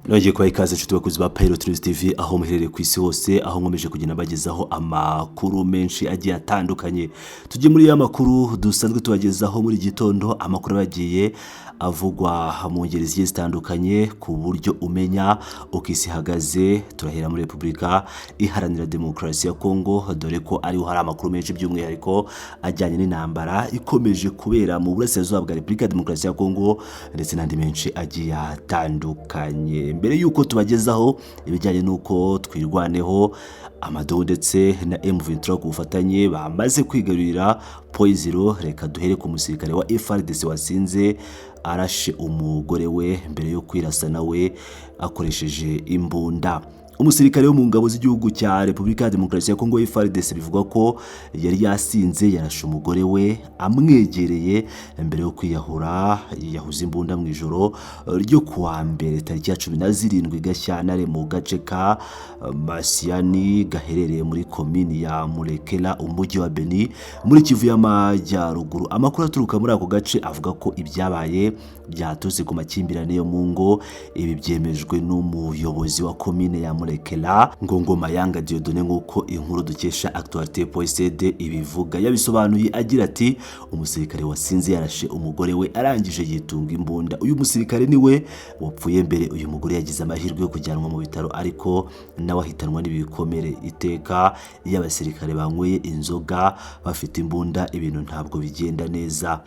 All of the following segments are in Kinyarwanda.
Nongeye kubaha ikaze nshuti bakuzi ba Pilot News TV aho muherereye ku isi hose, aho nkomeje kugenda bagezaho amakuru menshi agiye atandukanye. Tujye muri ya makuru dusanzwe tubagezaho muri gitondo, amakuru bagiye avugwa mu ngeri zigiye zitandukanye ku buryo umenya uko isi ihagaze. Turahera muri Repubulika Iharanira Demokarasi ya Kongo, dore ko ariho hari amakuru menshi by'umwihariko ajyanye n'intambara ikomeje kubera mu burasirazuba bwa Repubulika Demokarasi ya Kongo ndetse n'andi menshi agiye atandukanye. Mbere yuko tubagezaho ibijyanye n'uko twirwaneho, Amado ndetse na M23 ku bufatanye bamaze kwigarurira Poiziro, reka duhere ku musirikare wa FARDC wasinze arashe umugore we mbere yo kwirasa nawe akoresheje imbunda. Umusirikare wo mu ngabo z'igihugu cya Repubulika ya Demokarasi ya Kongo FARDC bivugwa ko yari yasinze yarashe umugore we amwegereye mbere yo kwiyahura, yahuze imbunda mu ijoro ryo kuwa mbere tariki ya 17 Gashyantare mu gace ka Masiani gaherereye muri komini ya Mulekela umujyi wa Beni muri Kivu y'Amajyaruguru. Amakuru aturuka muri ako gace avuga ko ibyabaye byatose ku makimbirane yo mu ngo. Ibi byemejwe n'umuyobozi wa komine ya Mulekela Ngongoma Yanga Dieudonné nk'uko inkuru dukesha Actualité.cd ibivuga. Yabisobanuye agira ati umusirikare wasinze yarashe umugore we arangije yitunga imbunda. Uyu musirikare niwe wapfuye mbere. Uyu mugore yagize amahirwe yo kujyanwa mu bitaro ariko nawe ahitanwa n'ibikomere. Iteka iyo abasirikare banyweye inzoga bafite imbunda ibintu ntabwo bigenda neza.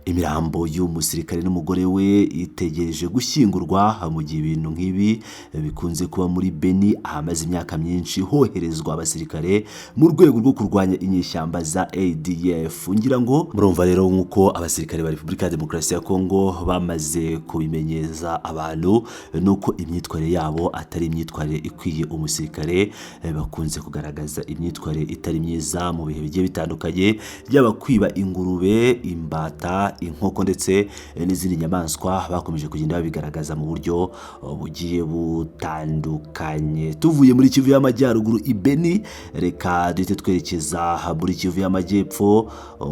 Imirambo y'umusirikare n'umugore we itegereje gushyingurwa mu gihe ibintu nk'ibi bikunze kuba muri Beni ahamaze imyaka myinshi hoherezwa abasirikare mu rwego rwo kurwanya inyeshyamba za ADF. Ngira ngo murumva rero nk'uko abasirikare ba Repubulika ya Demokarasi ya Kongo bamaze kubimenyeza abantu nuko imyitwarire yabo atari imyitwarire ikwiye umusirikare. Bakunze kugaragaza imyitwarire itari myiza mu bihe bigiye bitandukanye, yaba kwiba ingurube, imbata, inkoko ndetse n'izindi nyamaswa. Bakomeje kugenda babigaragaza mu buryo bugiye butandukanye. Tuvuye muri Kivu y'Amajyaruguru Ibeni, reka duhite twerekeza muri Kivu y'Amajyepfo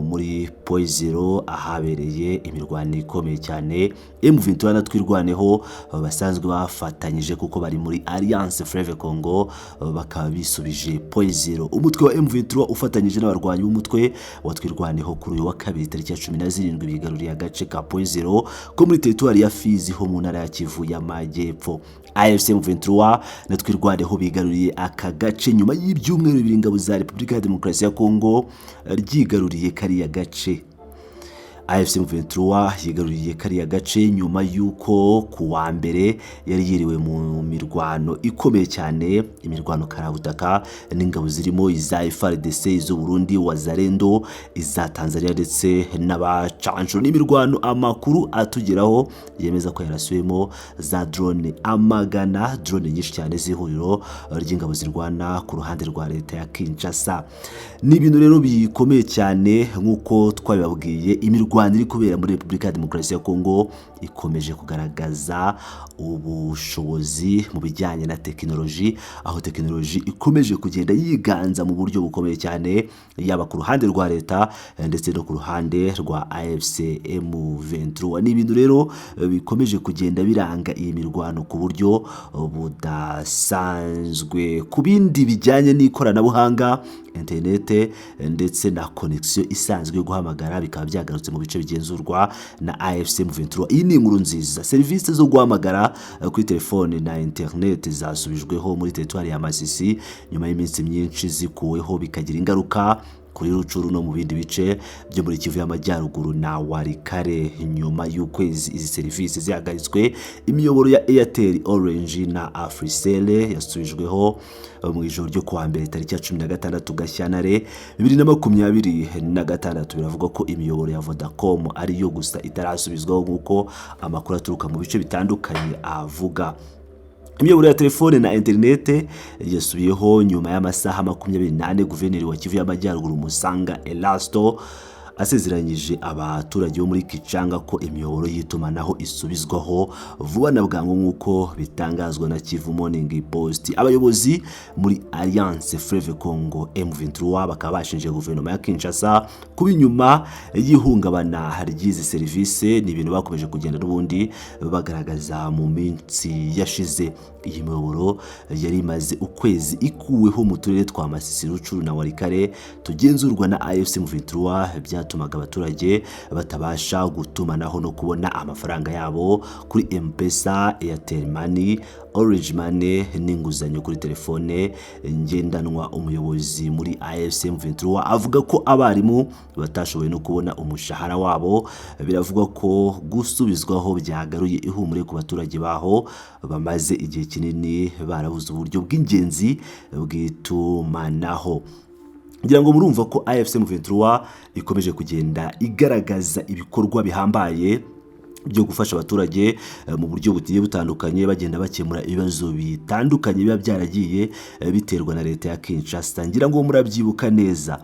muri Poiziro ahabereye imirwano ikomeye cyane. M23 na twirwaneho basanzwe bafatanyije kuko bari muri Alliance Fleuve Congo bakaba bisubije Poiziro. Umutwe wa M23 ufatanyije n'abarwanyi b'umutwe wa twirwaneho kuri uyu wa kabiri tariki ya 17 bigaruriye agace ka Poiziro ko muri teritwari ya Fizi ho mu ntara ya Kivu y'Amajyepfo. AFC M23 na twirwaneho bigaruriye aka gace nyuma y'ibyumweru bibiri ingabo za Repubulika ya Demokarasi ya Kongo ryigaruriye kariya gace. AFC M23 yigaruriye kariya gace nyuma yuko kuwa mbere yari yiriwe mu mirwano ikomeye cyane, imirwano karabutaka n'ingabo zirimo iza FARDC, izo Burundi, Wazalendo, iza Tanzania ndetse n'abacancu. N'imirwano amakuru atugeraho yemeza ko yarasuyemo za drone amagana, drone nyinshi cyane z'ihuriro ry'ingabo zirwana ku ruhande rwa leta ya Kinshasa. Ni ibintu rero bikomeye cyane nk'uko twabibabwiye. Imirwano iri kubera muri Repubulika ya Demokarasi ya Kongo ikomeje kugaragaza ubushobozi mu bijyanye na tekinoloji, aho tekinoloji ikomeje kugenda yiganza mu buryo bukomeye cyane, yaba ku ruhande rwa leta ndetse no ku ruhande rwa AFC M23. Ni ibintu rero bikomeje kugenda biranga iyi mirwano ku buryo budasanzwe. Ku bindi bijyanye n'ikoranabuhanga, interinete ndetse na connection isanzwe yo guhamagara bikaba byagarutse mu bice bigenzurwa na AFC M23. Iyi ni inkuru nziza. Serivisi zo guhamagara kuri telefone na internet zasubijweho muri teritwari ya Masisi nyuma y'iminsi myinshi zikuweho, bikagira ingaruka kuri Rucuru no mu bindi bice byo muri Kivu y'Amajyaruguru na Warikare. Nyuma y'ukwezi izi serivisi zihagaritswe, imiyoboro ya Airtel, Orange na Africell yasubijweho mu ijoro ryo kuwa mbere tariki ya 16 Gashyantare 2026. Biravuga ko imiyoboro ya Vodacom ariyo gusa itarasubizwaho nk'uko amakuru aturuka mu bice bitandukanye avuga. Imiyoboro ya telefone na internet yasubiyeho nyuma y'amasaha 24. Guverineri wa Kivu y'Amajyaruguru Musanga Elasto asezeranyije abaturage bo muri Kichanga ko imiyoboro y'itumanaho isubizwaho vuba na bwangu nk'uko bitangazwa na Kivu Morning Post. Abayobozi muri Alliance Fleuve Congo M23 bakaba bashinje guverinoma ya Kinshasa kuba inyuma y'ihungabana ry'izi serivisi. Ni ibintu bakomeje kugenda n'ubundi bagaragaza mu minsi yashize. Iyi miyoboro yari imaze ukwezi ikuweho mu turere twa Masisi, Rucuru na Walikare tugenzurwa na AFC M23, byatumaga abaturage batabasha gutumanaho no kubona amafaranga yabo kuri M-Pesa, Airtel Money, Orange Money n'inguzanyo kuri telefone ngendanwa. Umuyobozi muri AFC M23 avuga ko abarimu batashoboye no kubona umushahara wabo. Biravuga ko gusubizwaho byagaruye ihumure ku baturage baho bamaze igihe kinini barabuze uburyo bw'ingenzi bw'itumanaho. Ngira ngo murumva ko AFC M23 ikomeje kugenda igaragaza ibikorwa bihambaye byo gufasha abaturage mu buryo bugiye butandukanye, bagenda bakemura ibibazo bitandukanye biba byaragiye biterwa na leta ya Kinshasa. Ngira ngo murabyibuka neza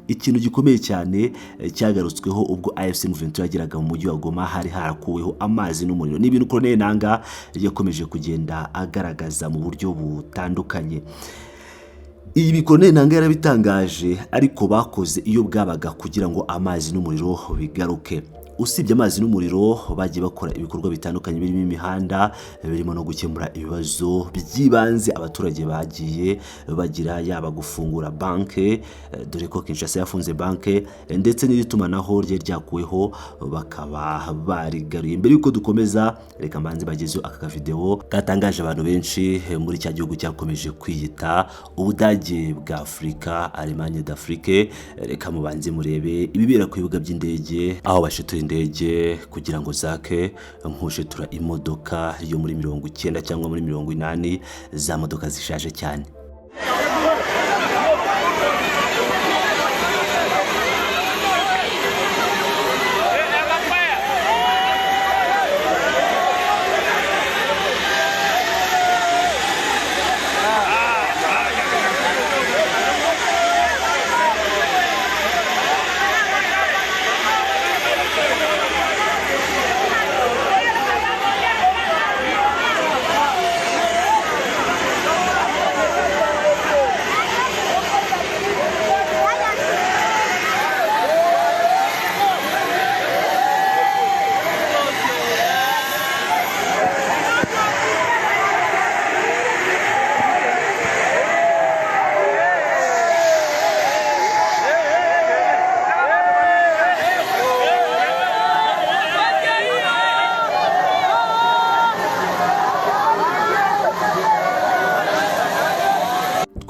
ikintu gikomeye cyane cyagarutsweho ubwo AFC M23 yageraga mu mujyi wa Goma, hari harakuweho amazi n'umuriro. Ni ibintu Colonel Nanga yakomeje kugenda agaragaza mu buryo butandukanye. Ibi Colonel Nanga yarabitangaje, ariko bakoze iyo bwabaga kugira ngo amazi n'umuriro bigaruke. Usibye amazi n'umuriro bagiye bakora ibikorwa bitandukanye birimo imihanda, birimo no gukemura ibibazo by'ibanze abaturage bagiye bagira, yaba gufungura banke, dore ko Kinshasa yafunze banke, ndetse n'iritumanaho rye ryakuweho bakaba barigaruye. Mbere yuko dukomeza, reka mbanze bagezeho aka video katangaje abantu benshi muri cya gihugu cyakomeje kwiyita Ubudage bwa Afurika, Allemagne d'Afrique. Reka mubanze murebe ibibera ku bibuga by'indege, aho bashitura indege kugira ngo zake nk'ushitura imodoka yo muri 90 cyangwa muri 80, za modoka zishaje cyane.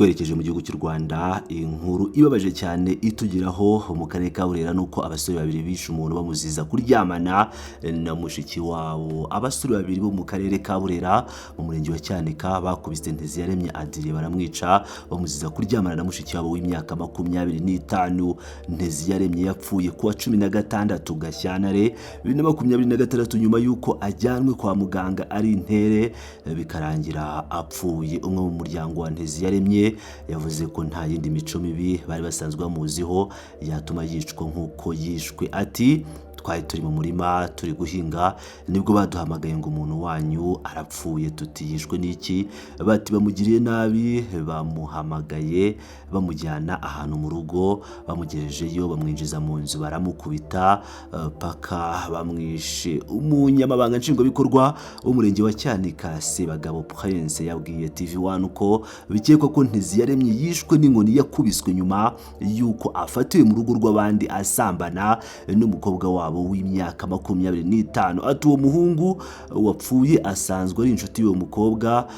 Twerekeje mu gihugu cy'u Rwanda, inkuru ibabaje cyane itugeraho mu karere ka Burera nuko abasore babiri bishe umuntu bamuziza kuryamana na mushiki wabo. Abasore babiri bo mu karere ka Burera mu murenge wa Cyanika bakubise Nteziyaremye Adrien baramwica bamuziza kuryamana na mushiki wabo w'imyaka 25. Nteziyaremye yapfuye kuwa 16 Gashyantare 2026 nyuma yuko ajyanwe kwa muganga ari intere bikarangira apfuye. Umwe mu muryango wa Nteziyaremye yavuze ko nta yindi mico mibi bari basanzwe bamuziho yatuma yicwa nk'uko yishwe. Ati twari turi mu murima turi guhinga, nibwo baduhamagaye ngo umuntu wanyu arapfuye. Tutiyishwe n'iki? Bati bamugiriye nabi, bamuhamagaye bamujyana ahantu mu rugo, bamugejejeyo bamwinjiza mu nzu baramukubita paka bamwishe. Umunyamabanga nshingwabikorwa w'umurenge wa Cyanika Sebagabo Prince yabwiye TV1 ko bikekwa ko Nteziyaremye yishwe n'inkoni yakubiswe nyuma yuko afatiwe mu rugo rw'abandi asambana n'umukobwa wabo w'imyaka 25. Ati uwo muhungu wapfuye asanzwe ari inshuti y'uwo mukobwa,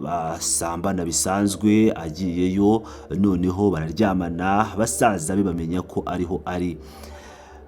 basambana bisanzwe. Agiyeyo noneho bararyamana, basaza be bamenya ko ariho ari,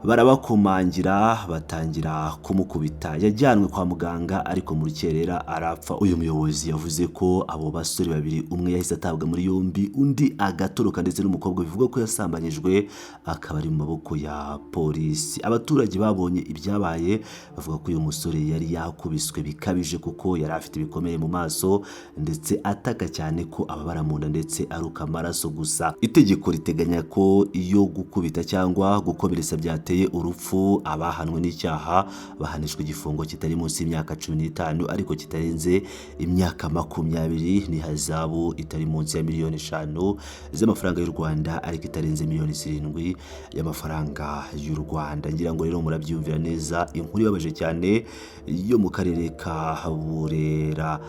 barabakomangira batangira kumukubita. Yajyanwe kwa muganga ariko mu rukerera arapfa. Uyu muyobozi yavuze ko abo basore babiri, umwe yahise atabwa muri yombi, undi agatoroka, ndetse n'umukobwa bivuga ko yasambanyijwe akaba ari mu maboko ya polisi. Abaturage babonye ibyabaye bavuga ko uyu musore yari yakubiswe bikabije kuko yari afite ibikomere mu maso ndetse ataka cyane ko ababara mu nda ndetse aruka amaraso gusa. Itegeko riteganya ko iyo gukubita cyangwa gukomeretsa byateye ziteye urupfu, abahanwe n'icyaha bahanishwa igifungo kitari munsi y'imyaka 15 ariko kitarenze imyaka 20 n'ihazabu itari munsi ya miliyoni 5 z'amafaranga y'u Rwanda ariko itarenze miliyoni 7 y'amafaranga y'u Rwanda. Ngira ngo rero murabyumvira neza, inkuru yabaje cyane yo mu karere ka Burera.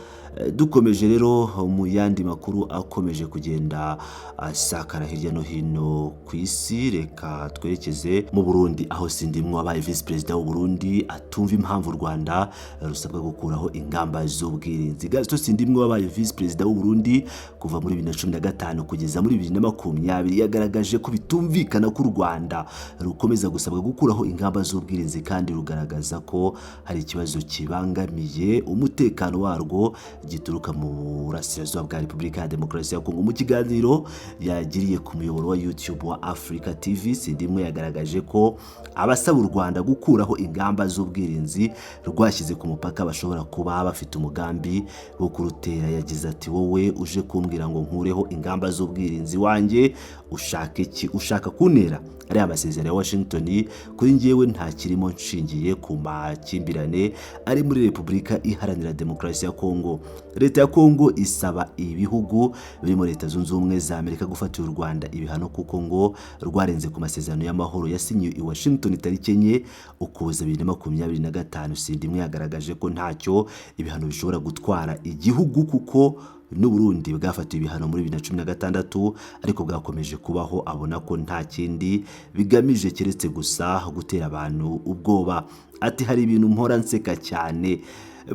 Dukomeje rero mu yandi makuru akomeje kugenda asakara hirya no hino ku isi, reka twerekeze mu Burundi aho Sindimwo wabaye Vice President w'u Burundi atumva impamvu u Rwanda rusabwa gukuraho ingamba z'ubwirinzi. Gaston Sindimwo wabaye Vice President w'u Burundi kuva muri 2015 kugeza muri 2020 yagaragaje ko bitumvikana ko u Rwanda rukomeza gusabwa gukuraho ingamba z'ubwirinzi kandi rugaragaza ko hari ikibazo kibangamiye umutekano warwo gituruka mu burasirazuba bwa Repubulika ya Demokarasi ya Kongo. Mu kiganiro yagiriye ku muyoboro wa YouTube wa Africa TV, Sindimwo yagaragaje ko abasaba u Rwanda gukuraho ingamba z'ubwirinzi rwashyize ku mupaka bashobora kuba bafite umugambi wo kurutera. Yagize ati, wowe uje kumbwira ngo nkureho ingamba z'ubwirinzi wanjye ushaka iki? Ushaka kuntera? Ari amasezerano ya Washington kuri njyewe nta kirimo nshingiye ku makimbirane ari muri Repubulika Iharanira Demokarasi ya Kongo. Leta ya Kongo isaba ibihugu birimo Leta Zunze Ubumwe za Amerika gufatira u Rwanda ibihano kuko ngo rwarenze ku masezerano y'amahoro yasinyiwe i Washington tariki 4 Ukuboza 2025. Sindimwo yagaragaje ko ntacyo ibihano bishobora gutwara igihugu kuko n'u Burundi bwafatiwe ibihano muri 2016 ariko bwakomeje kubaho. Abona ko nta kindi bigamije keretse gusa gutera abantu ubwoba. Ati, hari ibintu mpora nseka cyane,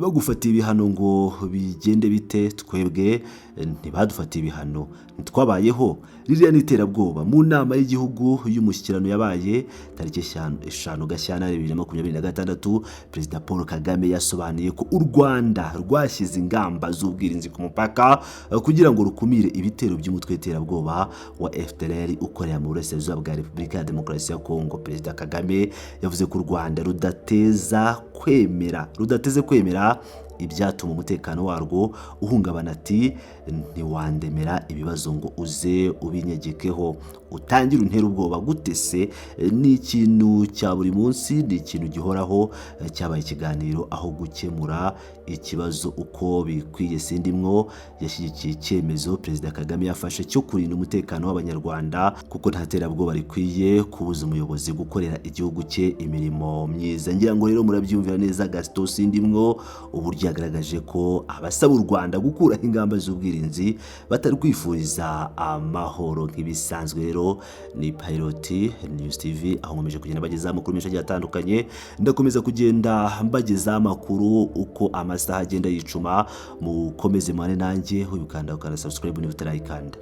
bagufatiye ibihano ngo bigende bite? Twebwe ntibadufatiye ibihano, ntitwabayeho. Ririya n'iterabwoba. Mu nama y'igihugu y'umushyikirano yabaye tariki 5 Gashyantare 2026, Perezida Paul Kagame yasobanuye ko u Rwanda rwashyize ingamba z'ubwirinzi ku mupaka kugira ngo rukumire ibitero by'umutwe w'iterabwoba wa FDLR ukorera mu burasirazuba bwa Repubulika ya Demokarasi ya Kongo. Perezida Kagame yavuze ko u Rwanda rudateze kwemera ibyatuma umutekano warwo uhungabana. Ati, ntiwandemera ibibazo ngo uze ubinyegekeho utangira untera ubwoba gute se? Ni ikintu cya buri munsi, ni ikintu gihoraho. Cyabaye ikiganiro aho gukemura ikibazo uko bikwiye. Sindimwo yashyigikiye icyemezo Perezida Kagame yafashe cyo kurinda umutekano w'Abanyarwanda kuko nta terabwoba rikwiye kubuza umuyobozi gukorera igihugu cye imirimo myiza. Ngira ngo rero murabyumvira neza Gaston Sindimwo uburyo yagaragaje ko abasaba u Rwanda gukuraho ingamba z'ubwirinzi batari kwifuriza amahoro nk'ibisanzwe. Rero ni Pilot News TV aho nkomeje kugenda bagezaho amakuru menshi agiye atandukanye. Ndakomeza kugenda mbagezaho amakuru uko amasaha agenda yicuma. Mukomeze mane nanjye wibukanda ukana subscribe niba utarayikanda.